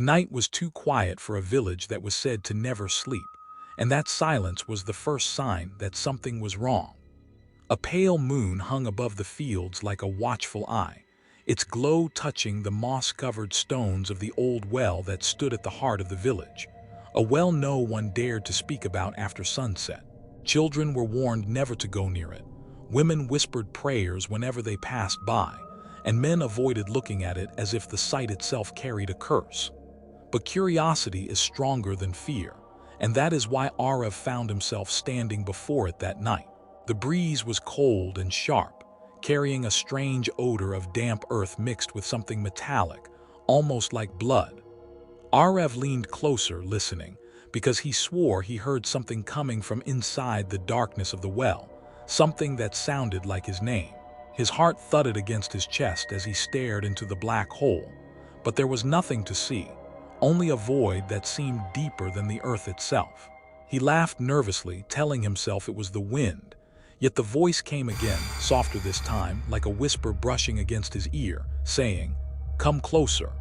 night was too quiet for a village that was said to never sleep, and that silence was the first sign that something was wrong. A pale moon hung above the fields like a watchful eye, its glow touching the moss-covered stones of the old well that stood at the heart of the village, a well no one dared to speak about after sunset. Children were warned never to go near it, women whispered prayers whenever they passed by, and men avoided looking at it as if the sight itself carried a curse. But curiosity is stronger than fear, and that is why Arev found himself standing before it that night. The breeze was cold and sharp, carrying a strange odor of damp earth mixed with something metallic, almost like blood. Arev leaned closer, listening, because he swore he heard something coming from inside the darkness of the well, something that sounded like his name. His heart thudded against his chest as he stared into the black hole, but there was nothing to see, only a void that seemed deeper than the earth itself. He laughed nervously, telling himself it was the wind, yet the voice came again, softer this time, like a whisper brushing against his ear, saying, "Come closer."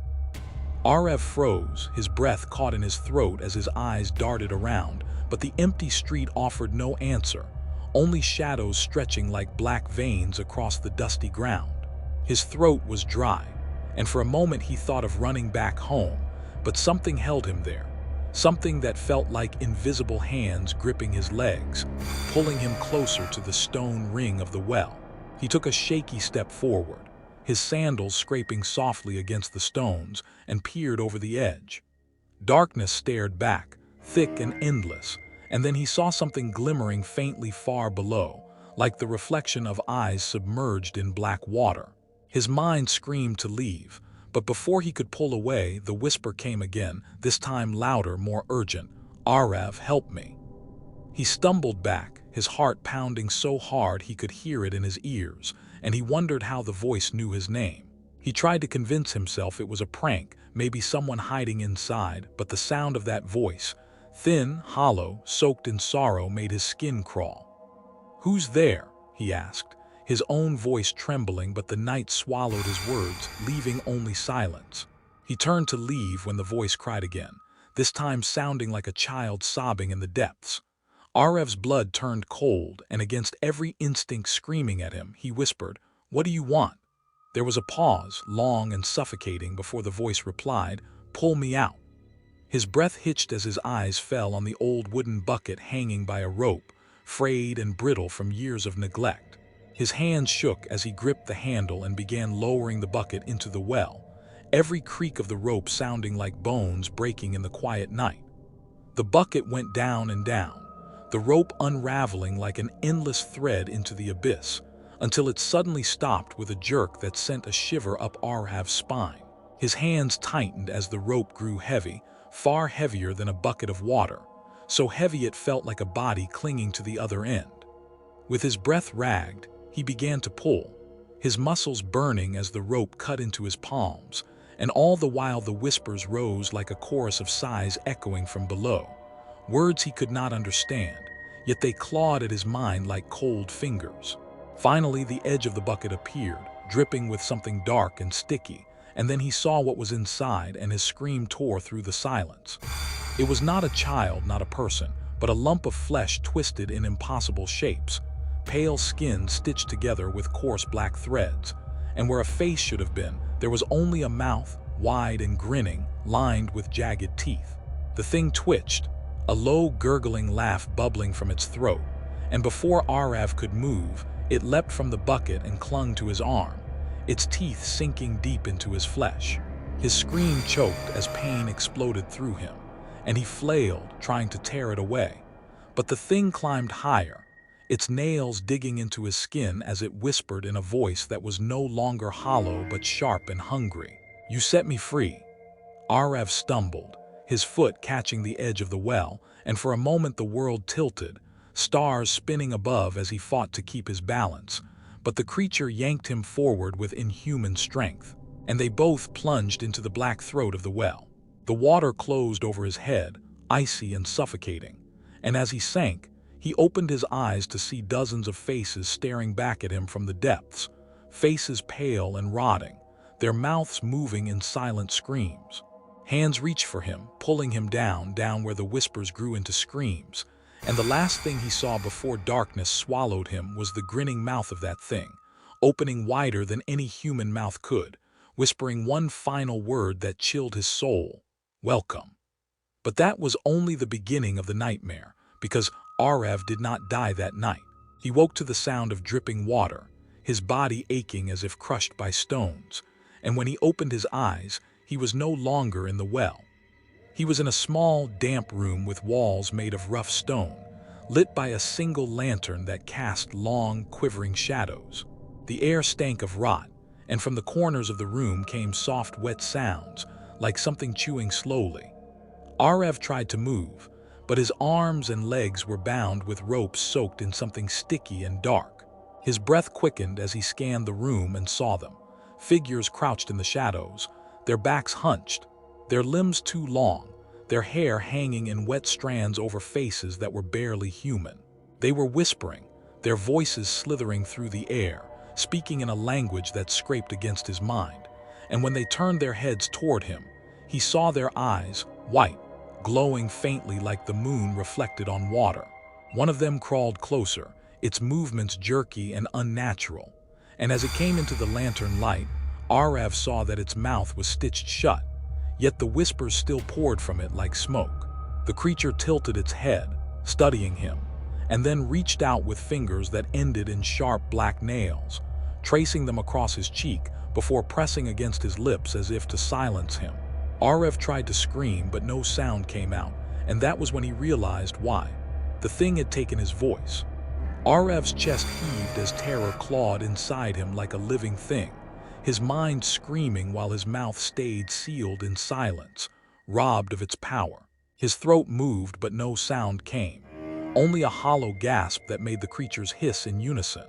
Arev froze, his breath caught in his throat as his eyes darted around, but the empty street offered no answer, only shadows stretching like black veins across the dusty ground. His throat was dry, and for a moment he thought of running back home, but something held him there, something that felt like invisible hands gripping his legs, pulling him closer to the stone ring of the well. He took a shaky step forward, his sandals scraping softly against the stones, and peered over the edge. Darkness stared back, thick and endless, and then he saw something glimmering faintly far below, like the reflection of eyes submerged in black water. His mind screamed to leave, but before he could pull away, the whisper came again, this time louder, more urgent. "Arev, help me." He stumbled back, his heart pounding so hard he could hear it in his ears, and he wondered how the voice knew his name. He tried to convince himself it was a prank, maybe someone hiding inside, but the sound of that voice, thin, hollow, soaked in sorrow, made his skin crawl. "Who's there?" he asked, his own voice trembling, but the night swallowed his words, leaving only silence. He turned to leave when the voice cried again, this time sounding like a child sobbing in the depths. Arev's blood turned cold, and against every instinct screaming at him, he whispered, "What do you want?" There was a pause, long and suffocating, before the voice replied, "Pull me out." His breath hitched as his eyes fell on the old wooden bucket hanging by a rope, frayed and brittle from years of neglect. His hands shook as he gripped the handle and began lowering the bucket into the well, every creak of the rope sounding like bones breaking in the quiet night. The bucket went down and down, the rope unraveling like an endless thread into the abyss, until it suddenly stopped with a jerk that sent a shiver up Arev's spine. His hands tightened as the rope grew heavy, far heavier than a bucket of water, so heavy it felt like a body clinging to the other end. With his breath ragged, he began to pull, his muscles burning as the rope cut into his palms, and all the while the whispers rose like a chorus of sighs echoing from below, words he could not understand, yet they clawed at his mind like cold fingers. Finally, the edge of the bucket appeared, dripping with something dark and sticky, and then he saw what was inside, and his scream tore through the silence. It was not a child, not a person, but a lump of flesh twisted in impossible shapes, pale skin stitched together with coarse black threads, and where a face should have been, there was only a mouth, wide and grinning, lined with jagged teeth. The thing twitched, a low gurgling laugh bubbling from its throat, and before Arev could move, it leapt from the bucket and clung to his arm, its teeth sinking deep into his flesh. His scream choked as pain exploded through him, and he flailed, trying to tear it away. But the thing climbed higher, its nails digging into his skin as it whispered in a voice that was no longer hollow but sharp and hungry. "You set me free." Arev stumbled, his foot catching the edge of the well, and for a moment the world tilted, stars spinning above as he fought to keep his balance. But the creature yanked him forward with inhuman strength, and they both plunged into the black throat of the well. The water closed over his head, icy and suffocating, and as he sank, he opened his eyes to see dozens of faces staring back at him from the depths, faces pale and rotting, their mouths moving in silent screams. Hands reached for him, pulling him down where the whispers grew into screams. And the last thing he saw before darkness swallowed him was the grinning mouth of that thing, opening wider than any human mouth could, whispering one final word that chilled his soul: welcome. But that was only the beginning of the nightmare, because Arav did not die that night. He woke to the sound of dripping water, his body aching as if crushed by stones, and when he opened his eyes, he was no longer in the well. He was in a small, damp room with walls made of rough stone, lit by a single lantern that cast long, quivering shadows. The air stank of rot, and from the corners of the room came soft, wet sounds, like something chewing slowly. Arav tried to move, but his arms and legs were bound with ropes soaked in something sticky and dark. His breath quickened as he scanned the room and saw them. Figures crouched in the shadows, their backs hunched, their limbs too long, their hair hanging in wet strands over faces that were barely human. They were whispering, their voices slithering through the air, speaking in a language that scraped against his mind. And when they turned their heads toward him, he saw their eyes, white, glowing faintly like the moon reflected on water. One of them crawled closer, its movements jerky and unnatural. And as it came into the lantern light, Arav saw that its mouth was stitched shut, yet the whispers still poured from it like smoke. The creature tilted its head, studying him, and then reached out with fingers that ended in sharp black nails, tracing them across his cheek before pressing against his lips as if to silence him. Arav tried to scream, but no sound came out, and that was when he realized why. The thing had taken his voice. Arav's chest heaved as terror clawed inside him like a living thing, his mind screaming while his mouth stayed sealed in silence, robbed of its power. His throat moved, but no sound came, only a hollow gasp that made the creatures hiss in unison,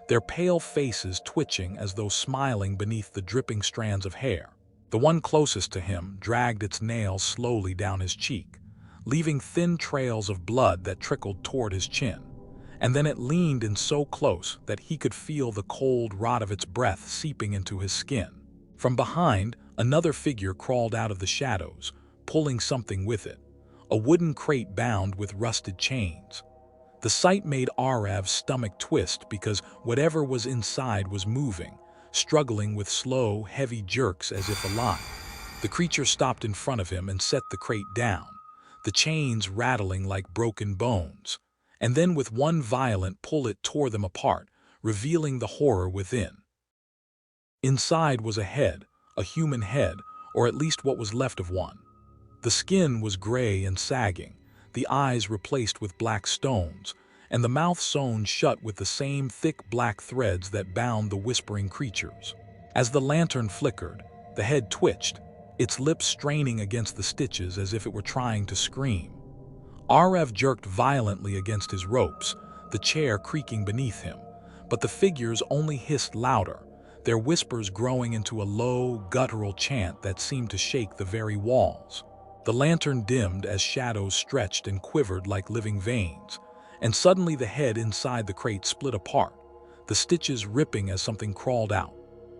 their pale faces twitching as though smiling beneath the dripping strands of hair. The one closest to him dragged its nails slowly down his cheek, leaving thin trails of blood that trickled toward his chin. And then it leaned in so close that he could feel the cold rot of its breath seeping into his skin. From behind, another figure crawled out of the shadows, pulling something with it, a wooden crate bound with rusted chains. The sight made Arav's stomach twist because whatever was inside was moving, struggling with slow, heavy jerks as if alive. The creature stopped in front of him and set the crate down, the chains rattling like broken bones. And then with one violent pull it tore them apart, revealing the horror within. Inside was a head, a human head, or at least what was left of one. The skin was gray and sagging, the eyes replaced with black stones, and the mouth sewn shut with the same thick black threads that bound the whispering creatures. As the lantern flickered, the head twitched, its lips straining against the stitches as if it were trying to scream. Arav jerked violently against his ropes, the chair creaking beneath him, but the figures only hissed louder, their whispers growing into a low, guttural chant that seemed to shake the very walls. The lantern dimmed as shadows stretched and quivered like living veins, and suddenly the head inside the crate split apart, the stitches ripping as something crawled out.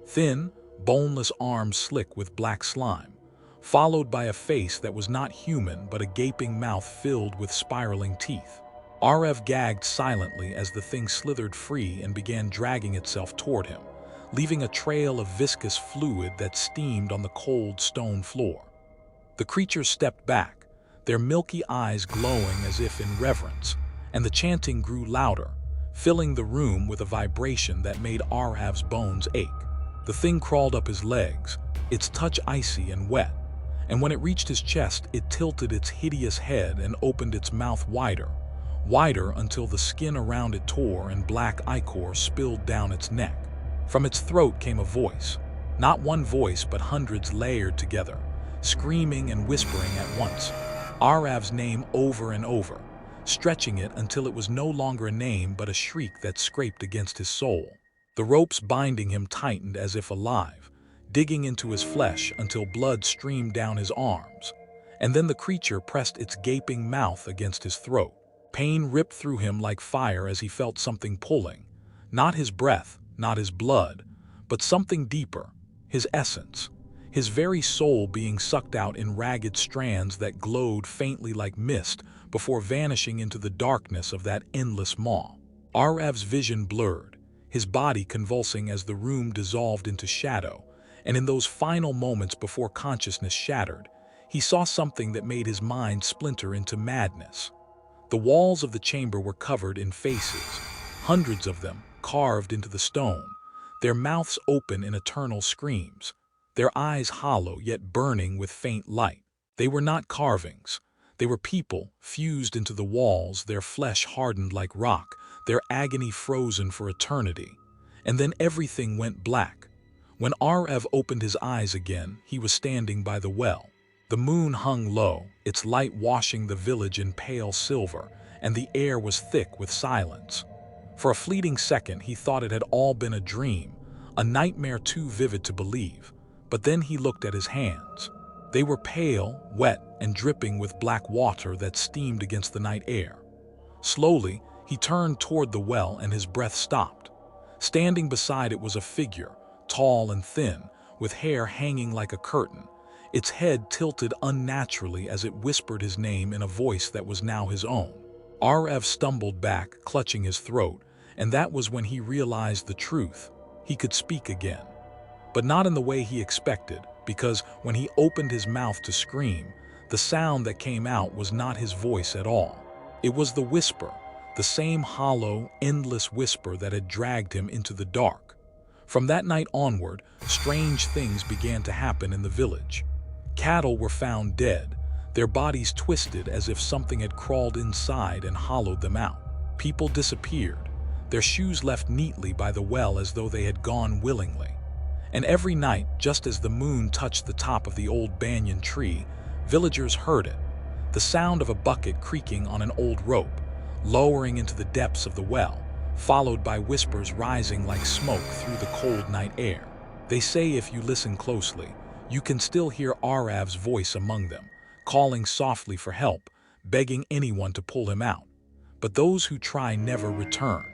Thin, boneless arms slick with black slime, followed by a face that was not human but a gaping mouth filled with spiraling teeth. Arav gagged silently as the thing slithered free and began dragging itself toward him, leaving a trail of viscous fluid that steamed on the cold stone floor. The creatures stepped back, their milky eyes glowing as if in reverence, and the chanting grew louder, filling the room with a vibration that made Arav's bones ache. The thing crawled up his legs, its touch icy and wet, and when it reached his chest, it tilted its hideous head and opened its mouth wider, wider until the skin around it tore and black ichor spilled down its neck. From its throat came a voice, not one voice but hundreds layered together, screaming and whispering at once, Arav's name over and over, stretching it until it was no longer a name but a shriek that scraped against his soul. The ropes binding him tightened as if alive, digging into his flesh until blood streamed down his arms, and then the creature pressed its gaping mouth against his throat. Pain ripped through him like fire as he felt something pulling, not his breath, not his blood, but something deeper, his essence. his very soul being sucked out in ragged strands that glowed faintly like mist before vanishing into the darkness of that endless maw. Arev's vision blurred, his body convulsing as the room dissolved into shadow, and in those final moments before consciousness shattered, he saw something that made his mind splinter into madness. The walls of the chamber were covered in faces, hundreds of them carved into the stone, their mouths open in eternal screams, their eyes hollow yet burning with faint light. They were not carvings. They were people fused into the walls, their flesh hardened like rock, their agony frozen for eternity. And then everything went black. When Arev opened his eyes again, he was standing by the well. The moon hung low, its light washing the village in pale silver, and the air was thick with silence. For a fleeting second, he thought it had all been a dream, a nightmare too vivid to believe. But then he looked at his hands. They were pale, wet, and dripping with black water that steamed against the night air. Slowly, he turned toward the well and his breath stopped. Standing beside it was a figure, tall and thin, with hair hanging like a curtain, its head tilted unnaturally as it whispered his name in a voice that was now his own. Arev stumbled back, clutching his throat, and that was when he realized the truth. He could speak again. But not in the way he expected, because when he opened his mouth to scream, the sound that came out was not his voice at all. It was the whisper, the same hollow, endless whisper that had dragged him into the dark. From that night onward, strange things began to happen in the village. Cattle were found dead, their bodies twisted as if something had crawled inside and hollowed them out. People disappeared, their shoes left neatly by the well as though they had gone willingly. And every night, just as the moon touched the top of the old banyan tree, villagers heard it, the sound of a bucket creaking on an old rope, lowering into the depths of the well, followed by whispers rising like smoke through the cold night air. They say if you listen closely, you can still hear Arev's voice among them, calling softly for help, begging anyone to pull him out. But those who try never return.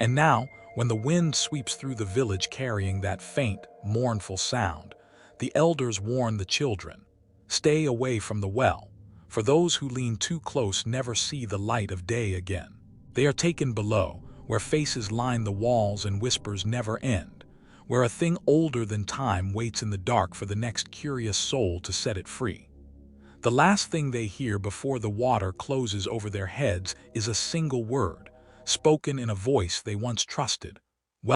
And now, when the wind sweeps through the village carrying that faint, mournful sound, the elders warn the children, stay away from the well, for those who lean too close never see the light of day again. They are taken below, where faces line the walls and whispers never end, where a thing older than time waits in the dark for the next curious soul to set it free. The last thing they hear before the water closes over their heads is a single word, spoken in a voice they once trusted,